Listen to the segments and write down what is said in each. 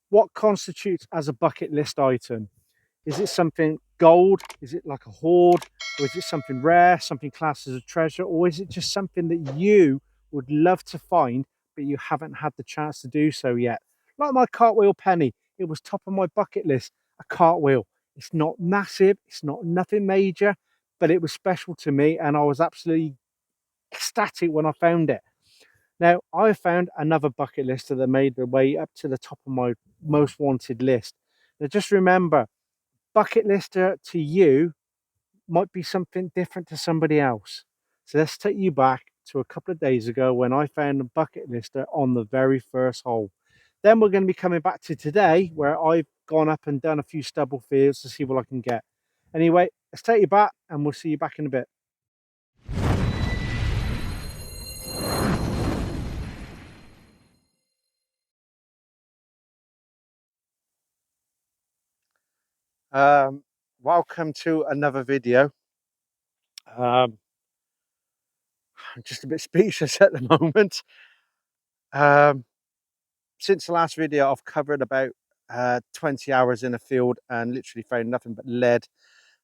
What constitutes as a bucket list item? Is it something gold? Is it like a hoard? Or is it something rare, something classed as a treasure? Or is it just something that you would love to find, but you haven't had the chance to do so yet? Like my cartwheel penny, it was top of my bucket list, a cartwheel. It's not massive, it's not nothing major, but it was special to me and I was absolutely ecstatic when I found it. Now, I found another bucket list that made their way up to the top of my most wanted list. Now, just remember, bucket lister to you might be something different to somebody else. So let's take you back to a couple of days ago when I found a bucket lister on the very first hole. Then we're going to be coming back to today where I've gone up and done a few stubble fields to see what I can get. Anyway, let's take you back and we'll see you back in a bit. Um, Welcome to another video. I'm just a bit speechless at the moment. Um, since the last video, I've covered about 20 hours in a field and literally found nothing but lead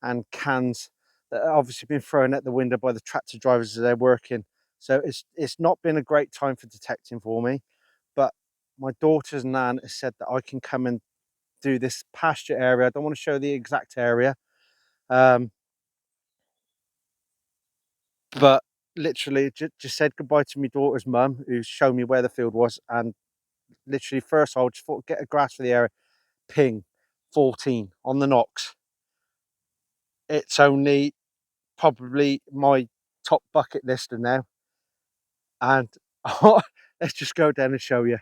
and cans that have obviously been thrown at the window by the tractor drivers as they're working. So it's not been a great time for detecting for me, but my daughter's nan has said that I can come and do this pasture area. I don't want to show the exact area, um, but literally just said goodbye to my daughter's mum who showed me where the field was, and literally first hole, just thought get a grasp for the area, ping 14 on the knocks. It's only probably my top bucket lister now, and let's just go down and show you.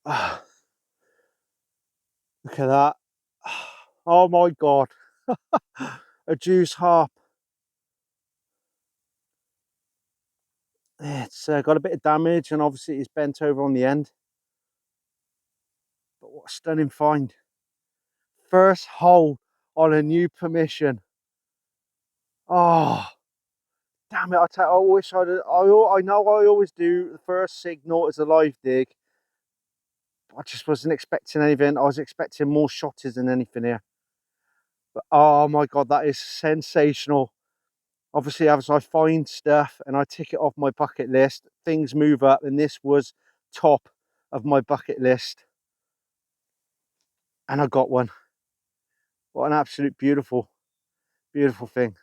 Ah, look at that. Oh my god. A juice harp. It's got a bit of damage and obviously it's bent over on the end, but what a stunning find. First hole on a new permission. Oh, damn it. I wish I know I always do the first signal as a live dig. I just wasn't expecting anything. I was expecting more shotters than anything here. But oh my god, that is sensational. Obviously, as I find stuff and I tick it off my bucket list, things move up, and this was top of my bucket list. And I got one. What an absolute beautiful, beautiful thing.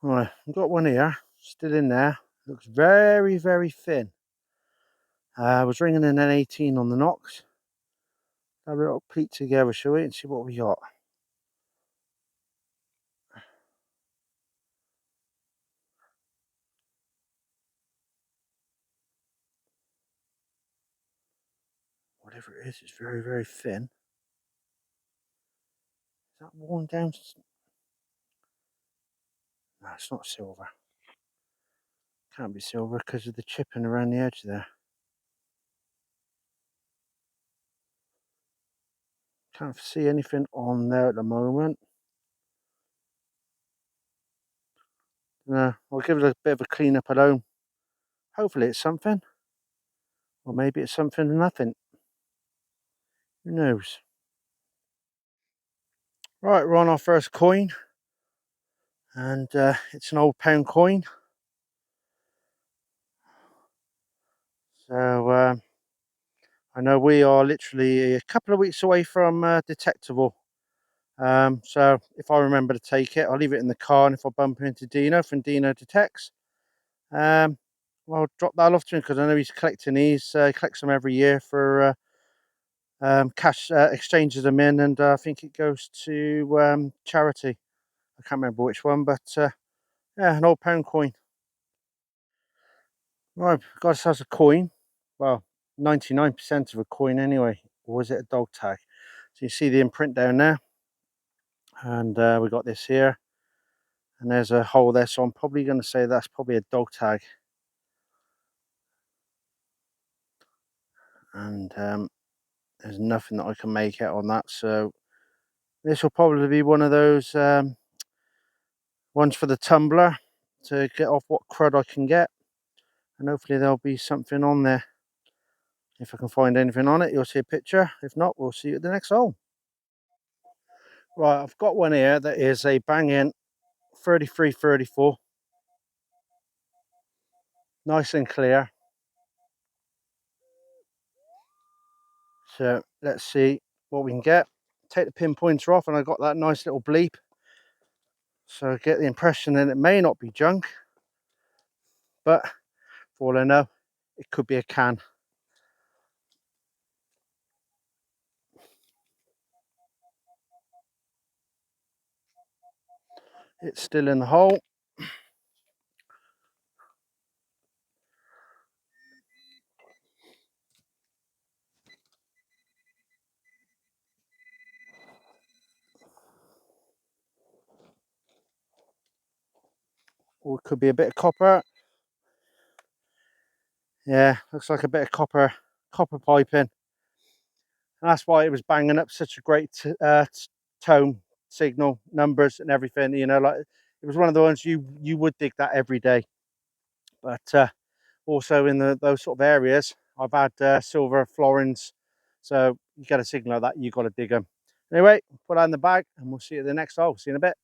Right, I've got one here, still in there. Looks very, very thin. I was ringing an N18 on the knocks. Have a little peek together, shall we, and see what we got. Whatever it is, it's very, very thin. Is that worn down? No, it's not silver. Can't be silver because of the chipping around the edge there. Can't see anything on there at the moment. No, I'll give it a bit of a clean up at home. Hopefully it's something. Or maybe it's something and nothing. Who knows? Right, we're on our first coin. And it's an old pound coin. So I know we are literally a couple of weeks away from detectable. So if I remember to take it, I'll leave it in the car, and if I bump into Dino from Dino Detects, I'll drop that off to him because I know he's collecting these. He collects them every year for cash, exchanges them in, and I think it goes to charity. I can't remember which one, but yeah, an old pound coin. Right, got ourselves a coin. Well, 99% of a coin anyway. Or was it a dog tag? So you see the imprint down there, and we got this here, and there's a hole there. So I'm probably going to say that's probably a dog tag. And there's nothing that I can make out on that. So this will probably be one of those ones for the tumbler to get off what crud I can get. and hopefully there'll be something on there. If I can find anything on it, you'll see a picture. If not, we'll see you at the next hole. Right, I've got one here that is a bang-in 33-34. Nice and clear. So let's see what we can get. Take the pinpointer off and I got that nice little bleep. So I get the impression that it may not be junk, but for all I know, it could be a can. It's still in the hole. Or it could be a bit of copper. Yeah, looks like a bit of copper piping. And that's why it was banging up such a great tone, signal, numbers and everything. You know, like it was one of the ones you would dig that every day. But also in those sort of areas, I've had silver florins. So you get a signal like that, you got to dig them. Anyway, put that in the bag and we'll see you at the next hole. See you in a bit.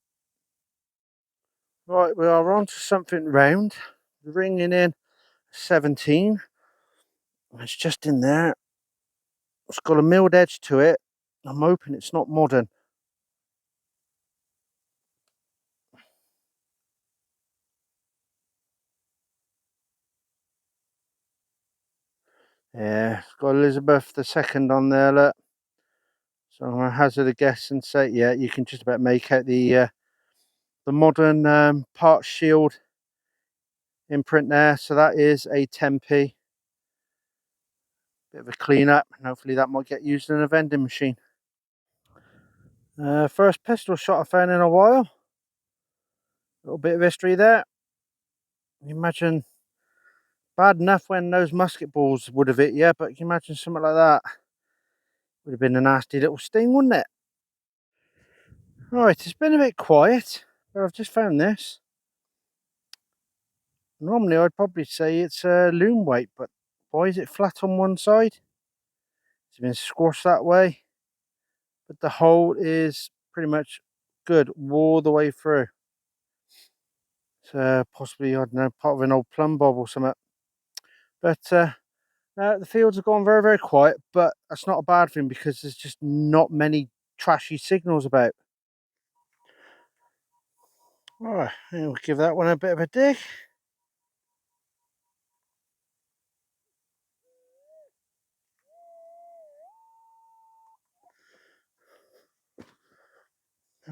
Right, we are on to something round. Ringing in 17. It's just in there. It's got a milled edge to it. I'm hoping it's not modern. Yeah, it's got Elizabeth II on there, look. So I'm going to hazard a guess and say, yeah, you can just about make out the modern part shield imprint there. So that is a 10p. Bit of a clean up, and hopefully that might get used in a vending machine. First pistol shot I found in a while. A little bit of history there. You imagine, bad enough when those musket balls would have hit you, but you imagine something like that. Would have been a nasty little sting, wouldn't it? Right, it's been a bit quiet, but I've just found this. Normally I'd probably say it's a loom weight, but why is it flat on one side? It's been squashed that way, but the hole is pretty much good all the way through. So possibly, I don't know, part of an old plumb bob or something. But the fields have gone very, very quiet, but that's not a bad thing because there's just not many trashy signals about. Alright, we'll give that one a bit of a dig.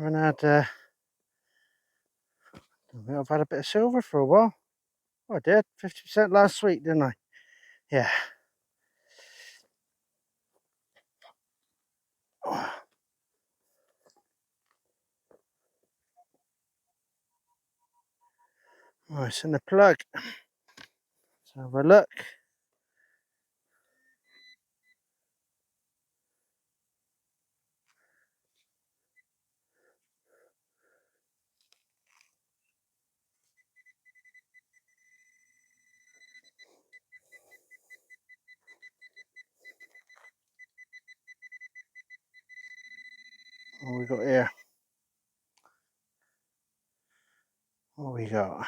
I've had a bit of silver for a while. Oh, I did 50% last week, didn't I? Yeah. Oh, it's in the plug. Let's have a look. What we got here? What we got?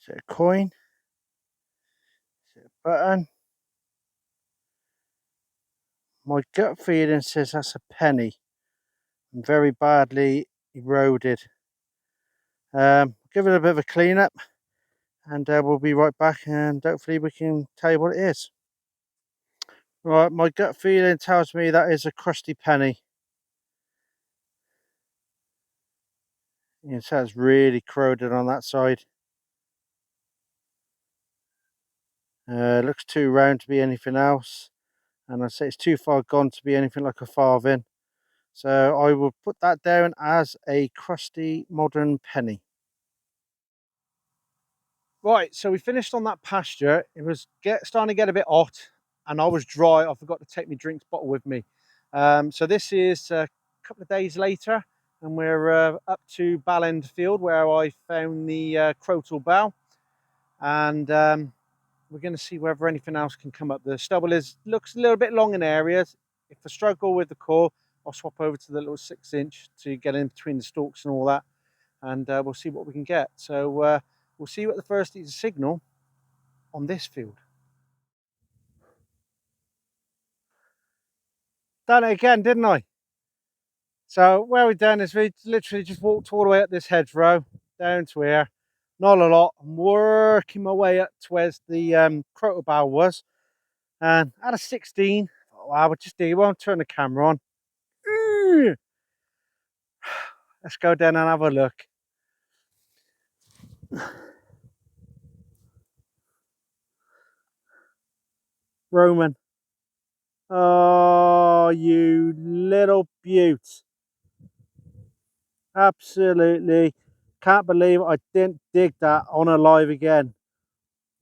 Is it a coin? Is it a button? My gut feeling says that's a penny. Very badly eroded. Give it a bit of a clean up and we'll be right back and hopefully we can tell you what it is. Right, my gut feeling tells me that is a crusty penny. You can tell it's really corroded on that side. Looks too round to be anything else, and I'd say it's too far gone to be anything like a farthing. So I will put that down as a crusty modern penny. Right, so we finished on that pasture. It was starting to get a bit hot and I was dry. I forgot to take my drinks bottle with me. So this is a couple of days later and we're up to Ballend Field where I found the crotal bough, and we're going to see whether anything else can come up. The stubble looks a little bit long in areas. If I struggle with the core, I'll swap over to the little 6-inch to get in between the stalks and all that, and we'll see what we can get. So we'll see what the first is a signal on this field. Done it again, didn't I? So where we've done is we literally just walked all the way up this hedgerow down to here. Not a lot. I'm working my way up to where the crotal bough was, and at a 16, I would just do. You won't turn the camera on. Let's go down and have a look. Roman. Oh, you little beaut. Absolutely. Can't believe I didn't dig that on a live again.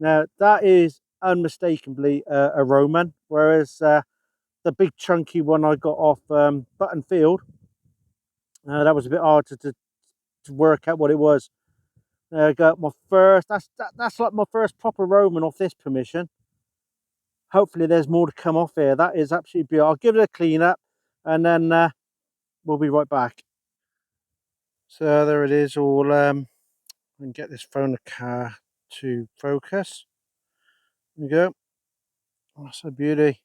Now, that is unmistakably a Roman, whereas the big chunky one I got off Button Field, that was a bit hard to work out what it was. I got my first, that's like my first proper Roman off this permission. Hopefully there's more to come off here. That is absolutely beautiful. I'll give it a clean up, and then we'll be right back. So there it is, all and get this phone car to focus. There we go. That's a beauty.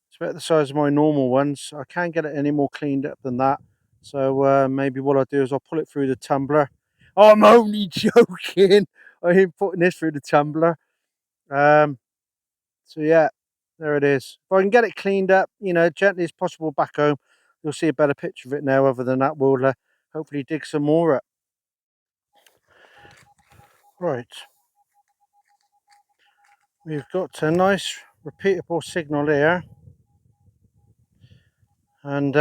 It's about the size of my normal ones. I can't get it any more cleaned up than that. So maybe what I'll do is I'll pull it through the tumbler. Oh, I'm only joking. I ain't putting this through the tumbler. So yeah, there it is. If I can get it cleaned up, you know, gently as possible back home, you'll see a better picture of it now. Other than that, we'll hopefully dig some more up. Right. We've got a nice repeatable signal here. And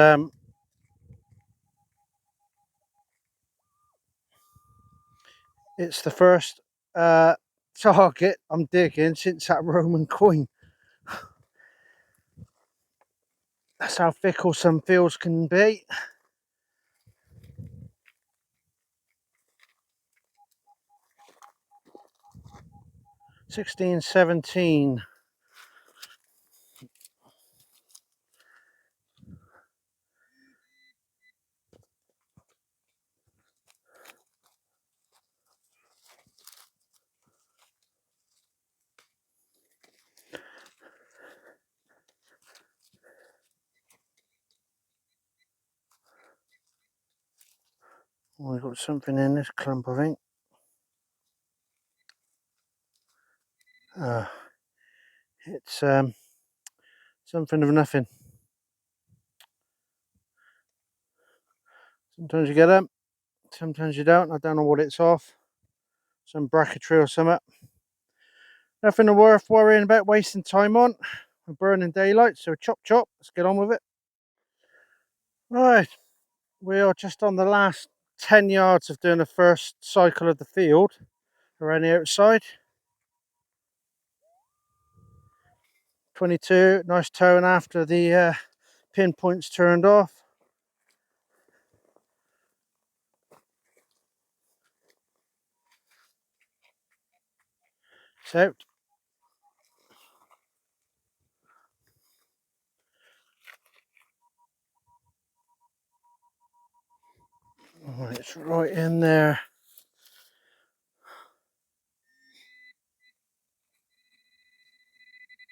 it's the first target I'm digging since that Roman coin. That's how fickle some fields can be. '16, '17. Oh, we've got something in this clump, I think. It's something of nothing. Sometimes you get them, sometimes you don't. I don't know what it's off. Some bracketry or something. Nothing worth worrying about wasting time on. We're burning daylight, so chop chop. Let's get on with it. Right, we are just on the last 10 yards of doing the first cycle of the field around the outside. 22, nice tone after the pinpoints turned off. It's out. Oh, it's right in there.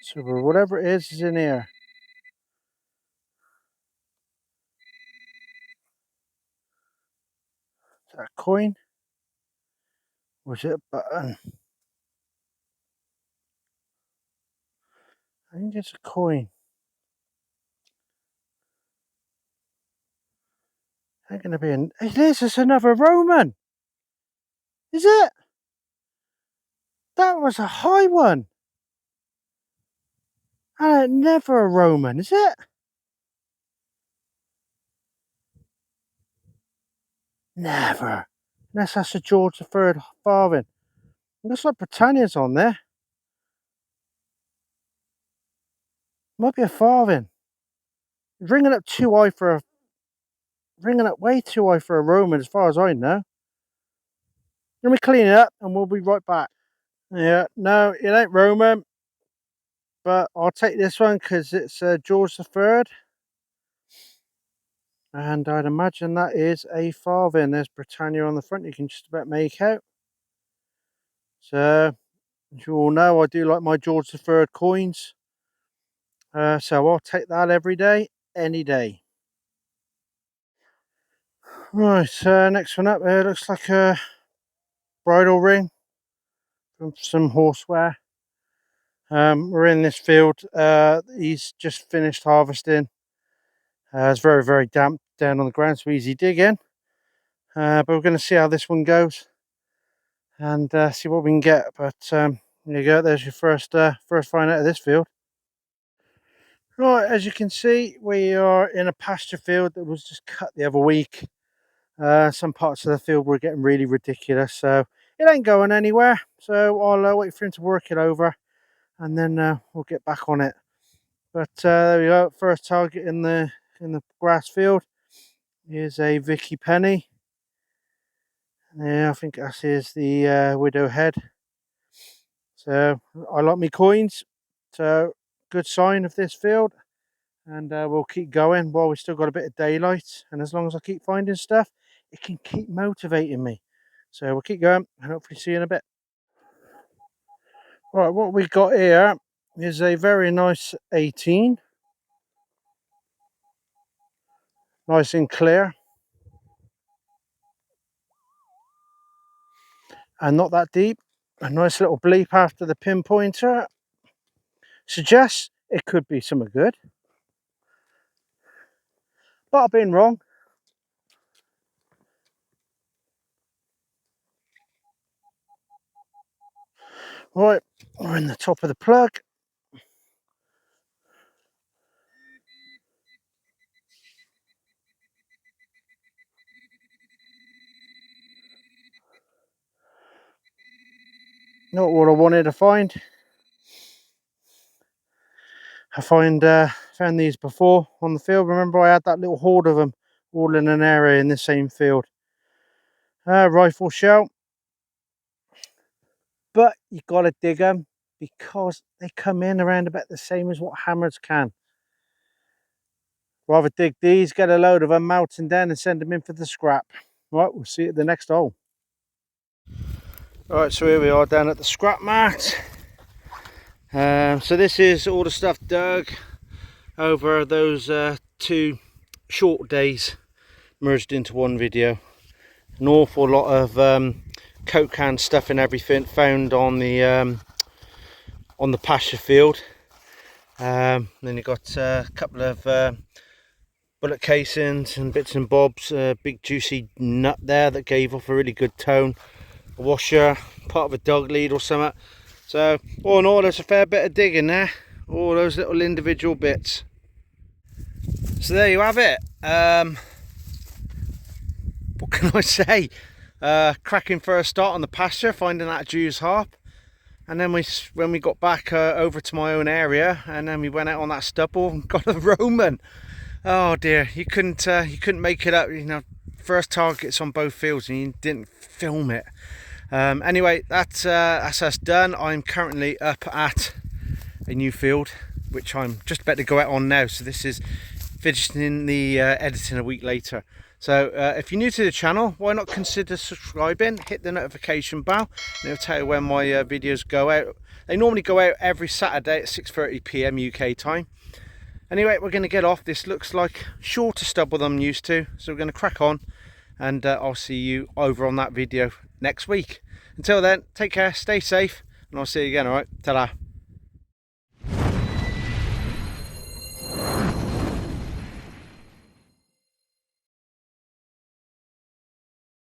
So whatever it is in here. Is that a coin? Or is it a button? I think it's a coin. Ain't gonna be an. It is. It's another Roman. Is it? That was a high one. And never a Roman, is it? Never. Unless that's a George III farthing. Looks like Britannia's on there. Might be a farthing. It's ringing up too high for a, ringing up way too high for a Roman, as far as I know. Let me clean it up and we'll be right back. Yeah, no, it ain't Roman, but I'll take this one because it's George III. And I'd imagine that is a farthing. There's Britannia on the front, you can just about make out. So, as you all know, I do like my George III coins. So I'll take that every day, any day. Right, next one up there looks like a bridle ring from some horseware. We're in this field. He's just finished harvesting. It's very, very damp down on the ground, so easy digging. But we're going to see how this one goes and see what we can get. But there you go. There's your first find out of this field. Right, as you can see, we are in a pasture field that was just cut the other week. Some parts of the field were getting really ridiculous, so it ain't going anywhere. So I'll wait for him to work it over, and then we'll get back on it. But there we go. First target in the grass field is a Vicky Penny. Yeah, I think that is the widow head. So I like me coins. So good sign of this field. And we'll keep going while we've still got a bit of daylight. And as long as I keep finding stuff, it can keep motivating me. So we'll keep going and hopefully see you in a bit. Right, what we got here is a very nice 18. Nice and clear. And not that deep. A nice little bleep after the pinpointer. Suggests it could be something good. But I've been wrong. Right, we're in the top of the plug. Not what I wanted to find. I found these before on the field. Remember, I had that little horde of them all in an area in the same field. Rifle shell, but you got to dig them because they come in around about the same as what hammers can. Rather dig these, get a load of them, melt them down, and send them in for the scrap. Right, we'll see you at the next hole. Right, so here we are down at the scrap mat. So this is all the stuff dug over those 2 short days merged into one video. An awful lot of Coke can stuff and everything found on the pasture field. Then you got a couple of bullet casings and bits and bobs. A big juicy nut there that gave off a really good tone. A washer, part of a dog lead or something. So all in all, there's a fair bit of digging there. All those little individual bits. So there you have it. What can I say? Cracking first start on the pasture, finding that Jew's harp, and then when we got back over to my own area, and then we went out on that stubble and got a Roman. Oh dear, you couldn't make it up. You know, first targets on both fields, and you didn't film it. Anyway, that's us done. I'm currently up at a new field, which I'm just about to go out on now. So this is finishing the editing a week later. So if you're new to the channel, why not consider subscribing, hit the notification bell, and it'll tell you when my videos go out. They normally go out every Saturday at 6:30 PM UK time. Anyway, we're going to get off. This looks like shorter stubble than I'm used to, so we're going to crack on, and I'll see you over on that video next week. Until then, take care, stay safe, and I'll see you again. All right, ta-da.